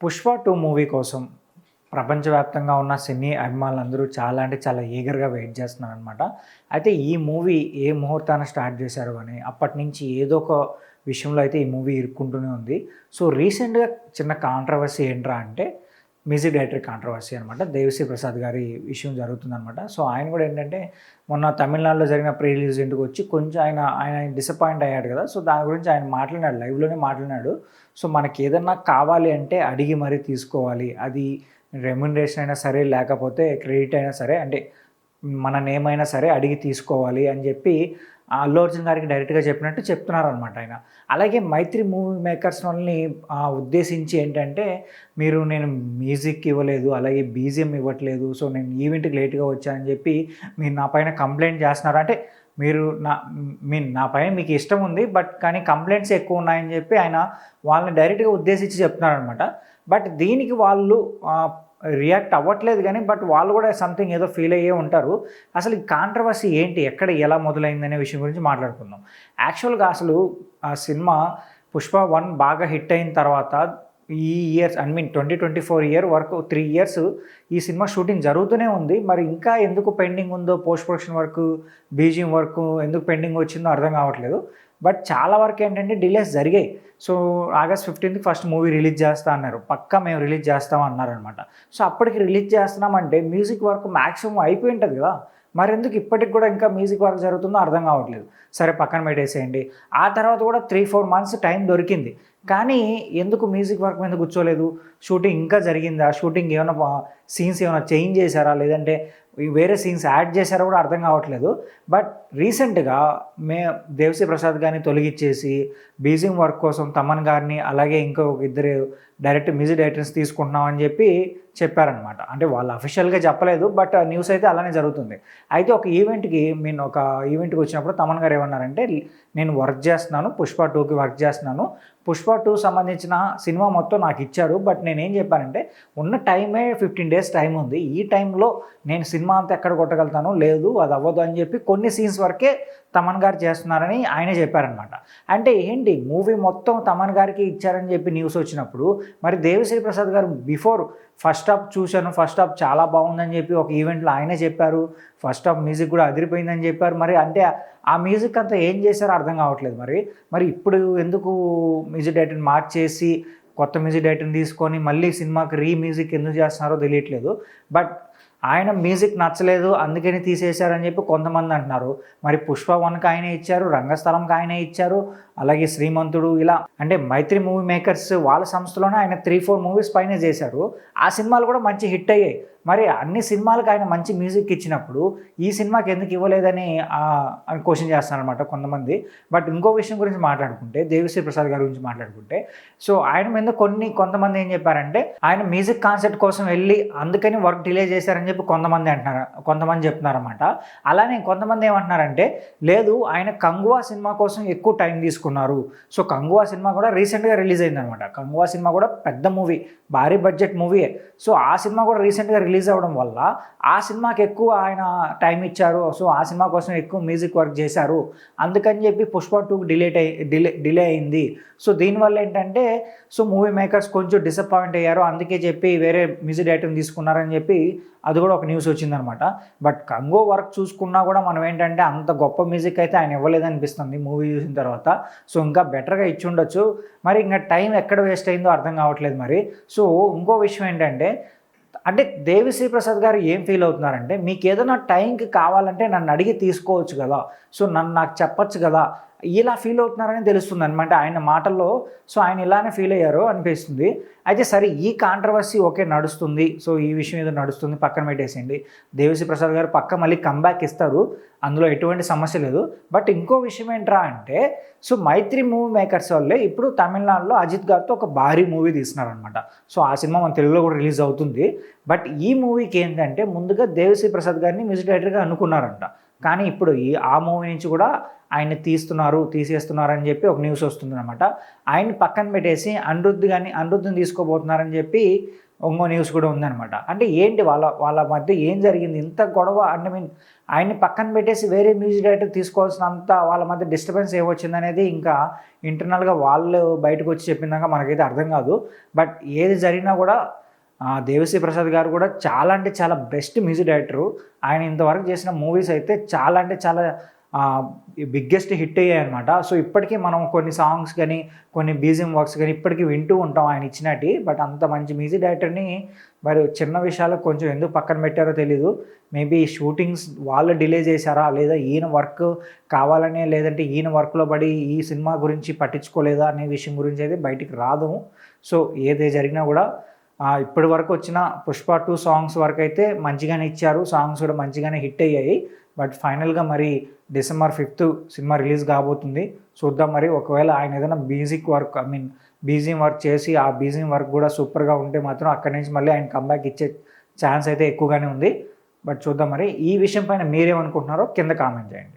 'Pushpa 2' movie కోసం ప్రపంచవ్యాప్తంగా ఉన్న సినీ అభిమానులందరూ చాలా అంటే చాలా ఈగర్‌గా వెయిట్ చేస్తున్నారనమాట. అయితే ఈ మూవీ ఏ ముహూర్తాన స్టార్ట్ చేశారు అని అప్పటినుంచి ఏదో ఒక విషయంలో అయితే ఈ మూవీ ఇరుక్కుంటూనే ఉంది. సో రీసెంట్‌గా చిన్న కాంట్రోవర్సీ ఏంట్రా అంటే మ్యూజిక్ డైరెక్టర్ కాంట్రోవర్సీ అనమాట. దేవిశ్రీ ప్రసాద్ గారి విషయం జరుగుతుందనమాట. సో ఆయన కూడా ఏంటంటే మొన్న తమిళనాడులో జరిగిన ప్రీ రిలీజ్ ఈవెంట్‌కి వచ్చి కొంచెం ఆయన డిసప్పాయింట్ అయ్యాడు కదా! సో దాని గురించి ఆయన మాట్లాడినాడు. లైవ్‌లోనే మాట్లాడినాడు. సో మనకేదన్నా కావాలి అంటే అడిగి మరీ తీసుకోవాలి. అది రెమ్యునరేషన్ అయినా సరే, లేకపోతే క్రెడిట్ అయినా సరే, అంటే మన నేమ్ అయినా సరే అడిగి తీసుకోవాలి అని చెప్పి అల్లు అర్జున్ గారికి డైరెక్ట్‌గా చెప్పినట్టు చెప్తున్నారనమాట ఆయన. అలాగే 'మైత్రి' మూవీ మేకర్స్ వాళ్ళని ఉద్దేశించి ఏంటంటే, నేను మ్యూజిక్ ఇవ్వలేదు, అలాగే బీజీఎం ఇవ్వట్లేదు. సో నేను ఈవెంట్‌కి లేట్‌గా వచ్చానని చెప్పి మీరు నా పైన కంప్లెయింట్ చేస్తున్నారు. అంటే మీరు నా పైన మీకు ఇష్టం ఉంది. బట్ కానీ కంప్లెయింట్స్ ఎక్కువ ఉన్నాయని చెప్పి ఆయన వాళ్ళని డైరెక్ట్‌గా ఉద్దేశించి చెప్తున్నారనమాట. బట్ దీనికి వాళ్ళు రియాక్ట్ అవ్వట్లేదు గానీ, బట్ వాళ్ళు కూడా సంథింగ్ ఏదో ఫీల్ అయ్యే ఉంటారు. అసలు ఈ కాంట్రవర్సీ ఏంటి? ఎక్కడ ఎలా మొదలైందనే విషయం గురించి మాట్లాడుకుందాం. యాక్చువల్‌గా అసలు ఆ సినిమా 'పుష్ప 1' బాగా హిట్ అయిన తర్వాత ఈ ఇయర్స్ 2024 ఇయర్ వరకు 3 ఇయర్స్ ఈ సినిమా షూటింగ్ జరుగుతూనే ఉంది. మరి ఇంకా ఎందుకు పెండింగ్ ఉందో, post production work, BGM work ఎందుకు పెండింగ్ వచ్చిందో అర్థం కావట్లేదు. బట్ చాలా వరకు ఏంటంటే డిలేస్ జరిగాయి. సో ఆగస్ట్ 15కి ఫస్ట్ మూవీ రిలీజ్ చేస్తా అన్నారు. పక్కా మేము రిలీజ్ చేస్తాం అన్నారనమాట. సో అప్పటికి రిలీజ్ చేస్తున్నామంటే మ్యూజిక్ వర్క్ మ్యాక్సిమం అయిపోయి ఉంటుంది కదా! మరెందుకు ఇప్పటికి కూడా ఇంకా మ్యూజిక్ వర్క్ జరుగుతుందో అర్థం కావట్లేదు. సరే పక్కన పెట్టేసేయండి. ఆ తర్వాత కూడా 3-4 మంత్స్ టైం దొరికింది. కానీ ఎందుకు మ్యూజిక్ వర్క్ మీద కూర్చోలేదు? షూటింగ్ ఇంకా జరిగిందా? షూటింగ్ ఏమైనా సీన్స్ ఏమైనా చేంజ్ చేశారా? లేదంటే వేరే సీన్స్ యాడ్ చేశారో కూడా అర్థం కావట్లేదు. బట్ రీసెంట్‌గా దేవిశ్రీ ప్రసాద్ గారిని తొలగిచ్చేసి బీజిఎం వర్క్ కోసం తమన్ గారిని, అలాగే ఇంకో ఇద్దరు మ్యూజిక్ డైరెక్టర్స్ తీసుకుంటున్నామని చెప్పి చెప్పారనమాట. అంటే వాళ్ళు అఫీషియల్‌గా చెప్పలేదు. బట్ న్యూస్ అయితే అలానే జరుగుతుంది. అయితే ఒక ఈవెంట్‌కి వచ్చినప్పుడు తమన్ గారు ఏమన్నారంటే, నేను వర్క్ చేస్తున్నాను, 'పుష్ప 2'కి వర్క్ చేస్తున్నాను. 'పుష్ప 2' సంబంధించిన సినిమా మొత్తం నాకు ఇచ్చారు. బట్ నేనేం చెప్పానంటే, ఉన్న టైమే 15 డేస్ టైం ఉంది. ఈ టైంలో నేను సినిమా అంతా ఎక్కడ కొట్టగలుగుతాను? లేదు, అది అవ్వదు అని చెప్పి కొన్ని సీన్స్ వరకే తమన్ గారు చేస్తున్నారని ఆయనే చెప్పారనమాట. అంటే ఏంటి, మూవీ మొత్తం తమన్ గారికి ఇచ్చారని చెప్పి న్యూస్ వచ్చినప్పుడు, మరి దేవిశ్రీ ప్రసాద్ గారు ఫస్ట్ హాఫ్ చూశాను, ఫస్ట్ హాఫ్ చాలా బాగుందని చెప్పి ఒక ఈవెంట్లో ఆయనే చెప్పారు. ఫస్ట్ హాఫ్ మ్యూజిక్ కూడా అదిరిపోయిందని చెప్పారు. మరి అంటే ఆ మ్యూజిక్ అంతా ఏం చేశారో అర్థం కావట్లేదు. మరి ఇప్పుడు ఎందుకు మ్యూజిక్ డైరెక్టర్ని మార్చేసి కొత్త మ్యూజిక్ డైరెక్టర్ని తీసుకొని మళ్ళీ సినిమాకి మ్యూజిక్ ఎందుకు చేస్తున్నారో తెలియట్లేదు. బట్ ఆయన మ్యూజిక్ నచ్చలేదు అందుకని తీసేశారని చెప్పి కొంతమంది అంటున్నారు. మరి 'పుష్ప 1'కి ఆయనే ఇచ్చారు, 'రంగస్థలం'కి ఆయనే ఇచ్చారు, అలాగే 'శ్రీమంతుడు' ఇలా అంటే 'మైత్రి' మూవీ మేకర్స్ వాళ్ళ సంస్థలోనే ఆయన 3-4 మూవీస్ పైనే చేశారు. ఆ సినిమాలు కూడా మంచి హిట్ అయ్యాయి. మరి అన్ని సినిమాలకు ఆయన మంచి మ్యూజిక్ ఇచ్చినప్పుడు ఈ సినిమాకి ఎందుకు ఇవ్వలేదని క్వశ్చన్ చేస్తారనమాట కొంతమంది. బట్ ఇంకో విషయం గురించి మాట్లాడుకుంటే, దేవిశ్రీ ప్రసాద్ గారి గురించి మాట్లాడుకుంటే, సో ఆయన మీద కొంతమంది ఏం చెప్పారంటే, ఆయన మ్యూజిక్ కాన్సెప్ట్ కోసం వెళ్ళి అందుకని వర్క్ డిలే చేశారని చెప్పి కొంతమంది చెప్తున్నారన్నమాట. అలానే కొంతమంది ఏమంటున్నారంటే, లేదు ఆయన 'కంగువా' సినిమా కోసం ఎక్కువ టైం తీసుకున్నారు. సో 'కంగువా' సినిమా కూడా రీసెంట్‌గా రిలీజ్ అయిందనమాట. 'కంగువా' సినిమా కూడా పెద్ద మూవీ, భారీ బడ్జెట్ మూవీయే. సో ఆ సినిమా కూడా రీసెంట్‌గా రిలీజ్ అవ్వడం వల్ల ఆ సినిమాకి ఎక్కువ ఆయన టైం ఇచ్చారు. సో ఆ సినిమా కోసం ఎక్కువ మ్యూజిక్ వర్క్ చేశారు. అందుకని చెప్పి 'పుష్ప 2' డిలే అయింది. సో దీనివల్ల ఏంటంటే, సో మూవీ మేకర్స్ కొంచెం డిసప్పాయింట్ అయ్యారు. అందుకే చెప్పి వేరే మ్యూజిక్ డైరెక్టర్ని తీసుకున్నారని చెప్పి అది కూడా ఒక న్యూస్ వచ్చిందనమాట. బట్ 'కంగో' వర్క్ చూసుకున్నా కూడా మనం ఏంటంటే అంత గొప్ప మ్యూజిక్ అయితే ఆయన ఇవ్వలేదనిపిస్తుంది మూవీ చూసిన తర్వాత. సో ఇంకా బెటర్గా ఇచ్చి ఉండొచ్చు. మరి ఇంకా టైం ఎక్కడ వేస్ట్ అయిందో అర్థం కావట్లేదు మరి. సో ఇంకో విషయం ఏంటంటే, అంటే దేవిశ్రీ ప్రసాద్ గారు ఏం ఫీల్ అవుతున్నారంటే, మీకు ఏదైనా టైంకి కావాలంటే నన్ను అడిగి తీసుకోవచ్చు కదా, సో నాకు చెప్పచ్చు కదా, ఇలా ఫీల్ అవుతున్నారని తెలుస్తుంది అనమాట ఆయన మాటల్లో. సో ఆయన ఇలానే ఫీల్ అయ్యారు అనిపిస్తుంది. అయితే సరే ఈ కాంట్రవర్సీ ఓకే నడుస్తుంది. సో ఈ విషయం ఏదో నడుస్తుంది, పక్కన పెట్టేసేయండి. దేవిశ్రీ ప్రసాద్ గారు మళ్ళీ కంబ్యాక్ ఇస్తారు, అందులో ఎటువంటి సమస్య లేదు. బట్ ఇంకో విషయం ఏంట్రా అంటే, సో 'మైత్రి' మూవీ మేకర్స్ వాళ్ళే ఇప్పుడు తమిళనాడులో అజిత్ గారితో ఒక భారీ మూవీ తీస్తున్నారనమాట. సో ఆ సినిమా మన తెలుగులో కూడా రిలీజ్ అవుతుంది. బట్ ఈ మూవీకి ఏంటంటే, ముందుగా దేవిశ్రీ ప్రసాద్ గారిని మ్యూజిక్ డైరెక్టర్గా అనుకున్నారంట. కానీ ఇప్పుడు ఆ మూవీ నుంచి కూడా ఆయన్ని తీసేస్తున్నారు అని చెప్పి ఒక న్యూస్ వస్తుందన్నమాట. ఆయన్ని పక్కన పెట్టేసి అనిరుద్ధ్ని తీసుకోబోతున్నారని చెప్పి ఇంకో న్యూస్ కూడా ఉందన్నమాట. అంటే ఏంటి వాళ్ళ మధ్య ఏం జరిగింది ఇంత గొడవ? అంటే మీన్ ఆయన్ని పక్కన పెట్టేసి వేరే మ్యూజిక్ డైరెక్టర్ తీసుకోవాల్సినంత వాళ్ళ మధ్య డిస్టర్బెన్స్ ఏమొచ్చిందనేది ఇంకా ఇంటర్నల్గా వాళ్ళు బయటకు వచ్చి చెప్పినాక మనకైతే అర్థం కాదు. బట్ ఏది జరిగినా కూడా దేవిశ్రీ ప్రసాద్ గారు కూడా చాలా అంటే చాలా బెస్ట్ మ్యూజిక్ డైరెక్టరు. ఆయన ఇంతవరకు చేసిన మూవీస్ అయితే చాలా అంటే చాలా బిగ్గెస్ట్ హిట్ అయ్యాయి అనమాట. సో ఇప్పటికీ మనం కొన్ని సాంగ్స్ కానీ కొన్ని బీజిఎం వర్క్స్ కానీ ఇప్పటికీ వింటూ ఉంటాం ఆయన ఇచ్చినట్టు. బట్ అంత మంచి మ్యూజిక్ డైరెక్టర్ని మరి చిన్న విషయాలకు కొంచెం ఎందుకు పక్కన పెట్టారో తెలీదు. మేబీ షూటింగ్స్ వాళ్ళు డిలే చేశారా, లేదా ఈయన వర్క్ కావాలనే, లేదంటే ఈయన వర్క్లో పడి ఈ సినిమా గురించి పట్టించుకోలేదా అనే విషయం గురించి అయితే బయటికి రాదు. సో ఏది జరిగినా కూడా ఇప్పటి వరకు వచ్చిన పుష్ప 2 సాంగ్స్ వరకు అయితే మంచిగానే ఇచ్చారు. సాంగ్స్ కూడా మంచిగానే హిట్ అయ్యాయి. బట్ ఫైనల్గా మరి December 5th సినిమా రిలీజ్ కాబోతుంది. చూద్దాం మరి. ఒకవేళ ఆయన ఏదైనా బీజిఎం వర్క్ చేసి ఆ బీజిఎం వర్క్ కూడా సూపర్గా ఉంటే మాత్రం అక్కడి నుంచి మళ్ళీ ఆయన కంబ్యాక్ ఇచ్చే ఛాన్స్ అయితే ఎక్కువగానే ఉంది. బట్ చూద్దాం మరి. ఈ విషయం పైన మీరేమనుకుంటున్నారో కింద కామెంట్ చేయండి.